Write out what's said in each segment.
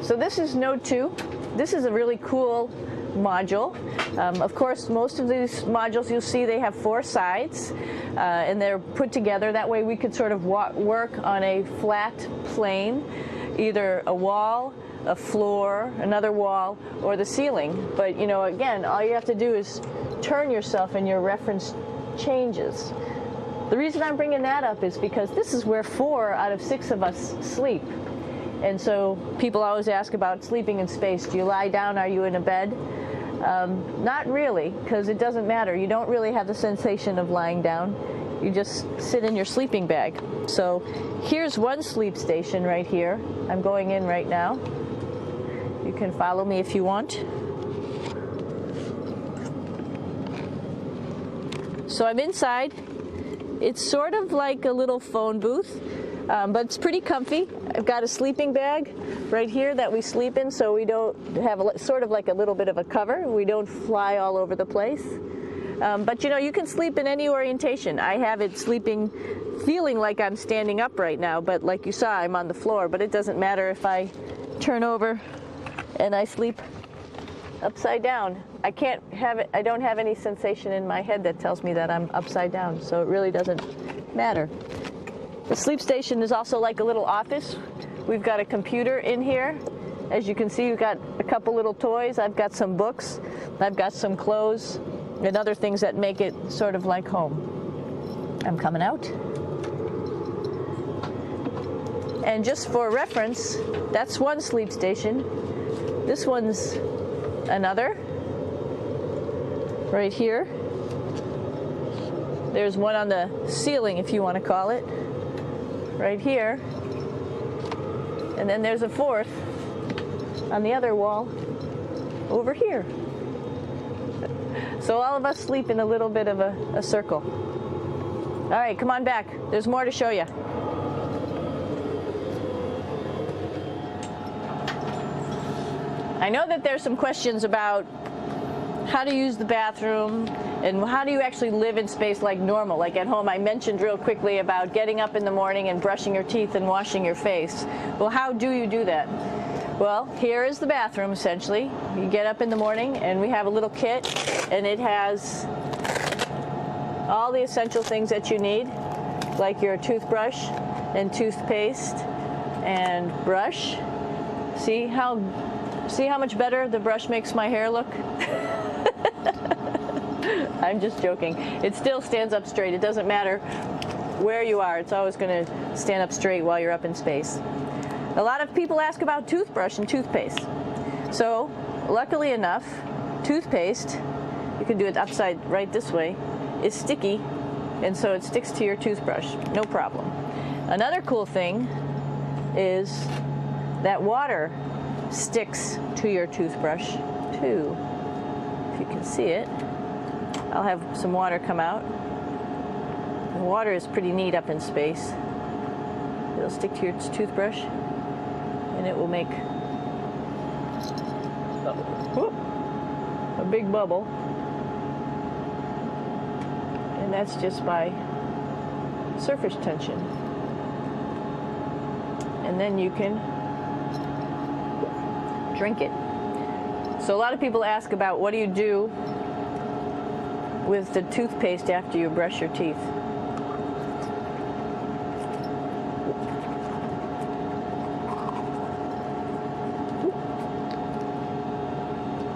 So this is Node 2. This is a really cool module. Of course, most of these modules you'll see they have 4 sides, and they're put together. That way we could sort of work on a flat plane, either a wall, a floor, another wall, or the ceiling. But you know, again, all you have to do is turn yourself and your reference changes. The reason I'm bringing that up is because this is where 4 out of 6 of us sleep. And so people always ask about sleeping in space. Do you lie down? Are you in a bed? Not really, because it doesn't matter. You don't really have the sensation of lying down. You just sit in your sleeping bag. So here's one sleep station right here. I'm going in right now. You can follow me if you want. So I'm inside. It's sort of like a little phone booth, but it's pretty comfy. I've got a sleeping bag right here that we sleep in, so we don't have sort of like a little bit of a cover. We don't fly all over the place. But you know, you can sleep in any orientation. I have it sleeping, feeling like I'm standing up right now, but like you saw, I'm on the floor. But it doesn't matter if I turn over and I sleep upside down. I can't have it. I don't have any sensation in my head that tells me that I'm upside down, so it really doesn't matter. The sleep station is also like a little office. We've got a computer in here. As you can see, we've got a couple little toys. I've got some books. I've got some clothes and other things that make it sort of like home. I'm coming out. And just for reference, that's one sleep station. This one's another. Right here. There's one on the ceiling, if you want to call it. Right here. And then there's a 4th on the other wall over here. So all of us sleep in a little bit of a circle. All right, come on back. There's more to show you. I know that there's some questions about how to use the bathroom and how do you actually live in space like normal, like at home. I mentioned real quickly about getting up in the morning and brushing your teeth and washing your face. Well, how do you do that? Well, here is the bathroom, essentially. You get up in the morning and we have a little kit, and it has all the essential things that you need, like your toothbrush and toothpaste and brush. See how much better the brush makes my hair look? I'm just joking. It still stands up straight. It doesn't matter where you are. It's always going to stand up straight while you're up in space. A lot of people ask about toothbrush and toothpaste. So, luckily enough, toothpaste, you can do it upside right this way, is sticky, and so it sticks to your toothbrush. No problem. Another cool thing is that water sticks to your toothbrush too. If you can see it, I'll have some water come out. The water is pretty neat up in space. It'll stick to your toothbrush and it will make a big bubble, and that's just by surface tension. And then you can drink it. So a lot of people ask about what do you do with the toothpaste after you brush your teeth.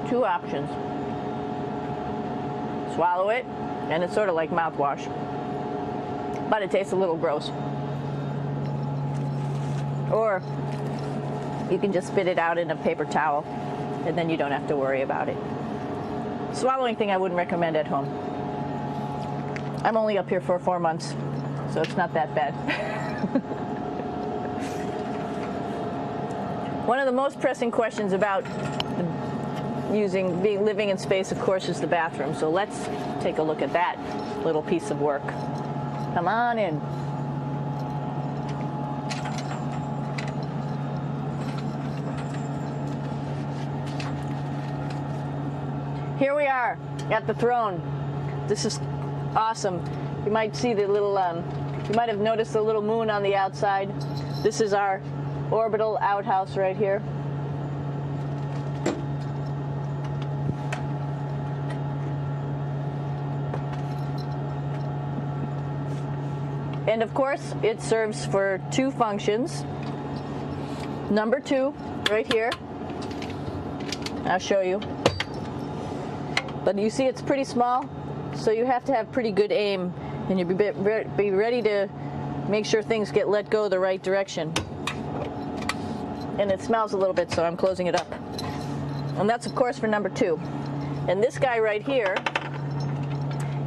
Two options. Swallow it, and it's sort of like mouthwash, but it tastes a little gross. Or you can just spit it out in a paper towel, and then you don't have to worry about it. Swallowing thing I wouldn't recommend at home. I'm only up here for 4 months, so it's not that bad. One of the most pressing questions about living in space, of course, is the bathroom. So let's take a look at that little piece of work. Come on in. Here we are at the throne. This is awesome. You might see the little, you might have noticed the little moon on the outside. This is our orbital outhouse right here. And of course, it serves for two functions. Number two, right here. I'll show you. But you see it's pretty small, so you have to have pretty good aim, and you be ready to make sure things get let go the right direction. And it smells a little bit, so I'm closing it up. And that's, of course, for number two. And this guy right here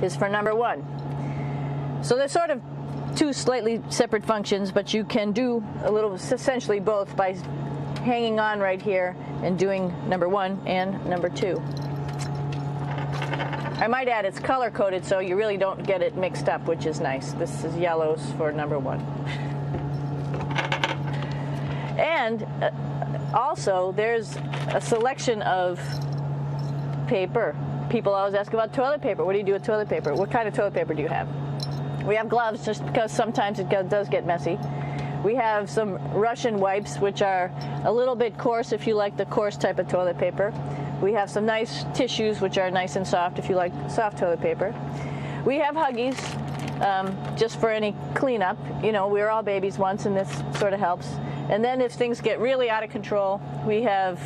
is for number one. So they're sort of two slightly separate functions, but you can do a little, essentially both, by hanging on right here and doing number one and number two. I might add it's color coded, so you really don't get it mixed up, which is nice. This is yellows for number one. And also there's a selection of paper. People always ask about toilet paper. What do you do with toilet paper? What kind of toilet paper do you have? We have gloves, just because sometimes it does get messy. We have some Russian wipes, which are a little bit coarse if you like the coarse type of toilet paper. We have some nice tissues, which are nice and soft if you like soft toilet paper. We have Huggies, just for any cleanup. You know, we were all babies once, and this sort of helps. And then if things get really out of control, we have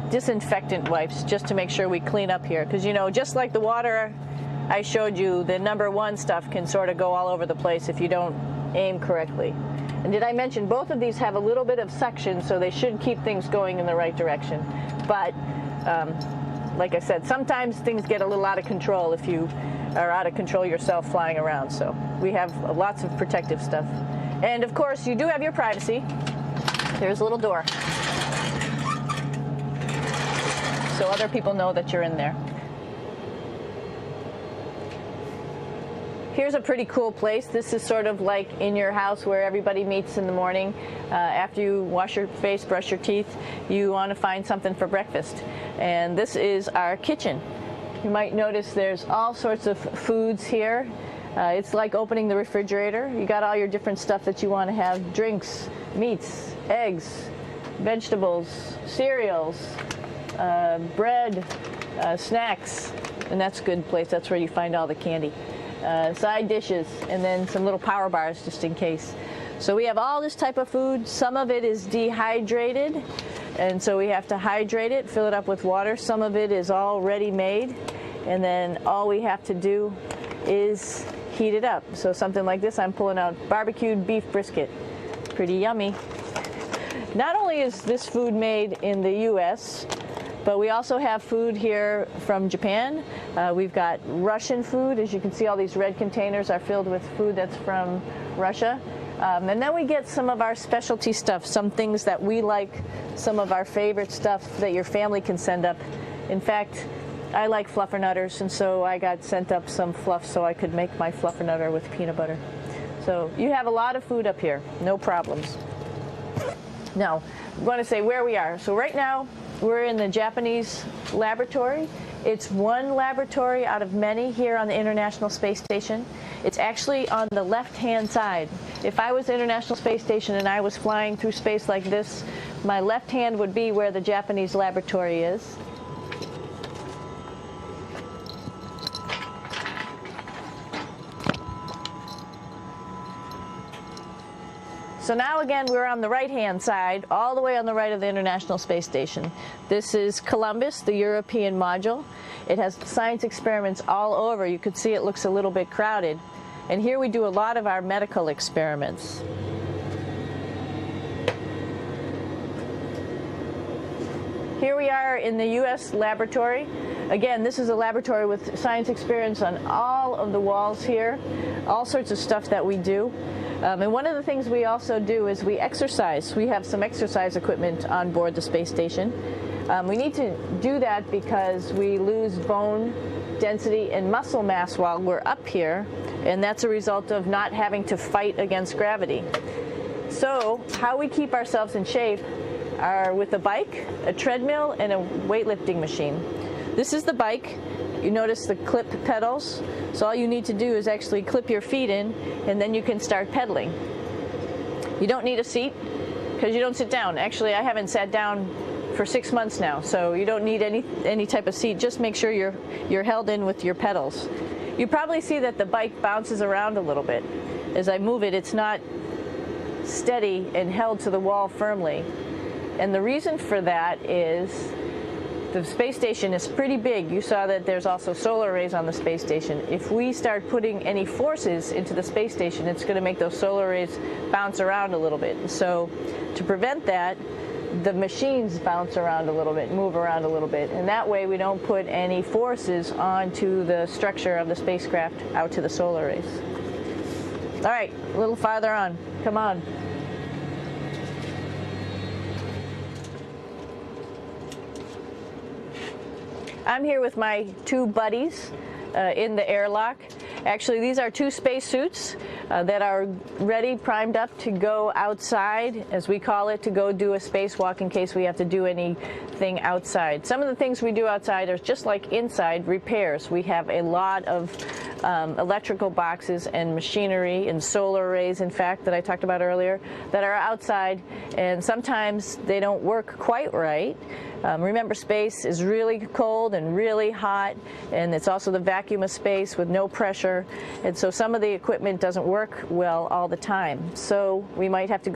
disinfectant wipes, just to make sure we clean up here. Because, you know, just like the water I showed you, the number one stuff can sort of go all over the place if you don't aim correctly. And did I mention both of these have a little bit of suction, so they should keep things going in the right direction. But like I said, sometimes things get a little out of control if you are out of control yourself flying around. So we have lots of protective stuff. And of course, you do have your privacy. There's a little door, so other people know that you're in there. Here's a pretty cool place. This is sort of like in your house where everybody meets in the morning. After you wash your face, brush your teeth, you want to find something for breakfast. And this is our kitchen. You might notice there's all sorts of foods here. It's like opening the refrigerator. You got all your different stuff that you want to have: drinks, meats, eggs, vegetables, cereals, bread, snacks. And that's a good place. That's where you find all the candy. Side dishes, and then some little power bars just in case. So we have all this type of food. Some of it is dehydrated, and so we have to hydrate it, fill it up with water. Some of it is already made, and then all we have to do is heat it up. So something like this, I'm pulling out barbecued beef brisket. Pretty yummy. Not only is this food made in the U.S., but we also have food here from Japan. We've got Russian food. As you can see, all these red containers are filled with food that's from Russia. And then we get some of our specialty stuff, some things that we like, some of our favorite stuff that your family can send up. In fact, I like fluffernutters, and so I got sent up some fluff so I could make my fluffernutter with peanut butter. So you have a lot of food up here, no problems. Now, I'm going to say where we are. So right now, we're in the Japanese laboratory. It's one laboratory out of many here on the International Space Station. It's actually on the left-hand side. If I was International Space Station and I was flying through space like this, my left hand would be where the Japanese laboratory is. So now again, we're on the right-hand side, all the way on the right of the International Space Station. This is Columbus, the European module. It has science experiments all over. You could see it looks a little bit crowded. And here we do a lot of our medical experiments. Here we are in the U.S. laboratory. Again, this is a laboratory with science experiments on all of the walls here, all sorts of stuff that we do. And one of the things we also do is we exercise. We have some exercise equipment on board the space station. We need to do that because we lose bone density and muscle mass while we're up here, and that's a result of not having to fight against gravity. So how we keep ourselves in shape are with a bike, a treadmill, and a weightlifting machine. This is the bike. You notice the clip pedals. So all you need to do is actually clip your feet in, and then you can start pedaling. You don't need a seat. because you don't sit down. Actually, I haven't sat down for 6 months now, so you don't need any type of seat. Just make sure you're held in with your pedals. You probably see that the bike bounces around a little bit. As I move it, it's not steady and held to the wall firmly. And the reason for that is the space station is pretty big. You saw that there's also solar arrays on the space station. If we start putting any forces into the space station, it's going to make those solar arrays bounce around a little bit. So to prevent that, the machines bounce around a little bit, move around a little bit, and that way we don't put any forces onto the structure of the spacecraft out to the solar arrays. All right, a little farther on. Come on. I'm here with my two buddies in the airlock. Actually, these are two spacesuits that are ready, primed up to go outside, as we call it, to go do a spacewalk in case we have to do anything outside. Some of the things we do outside are just like inside, repairs. We have a lot of electrical boxes and machinery and solar arrays, in fact, that I talked about earlier, that are outside, and sometimes they don't work quite right. Remember, space is really cold and really hot, and it's also the vacuum of space with no pressure, and so some of the equipment doesn't work well all the time. So we might have to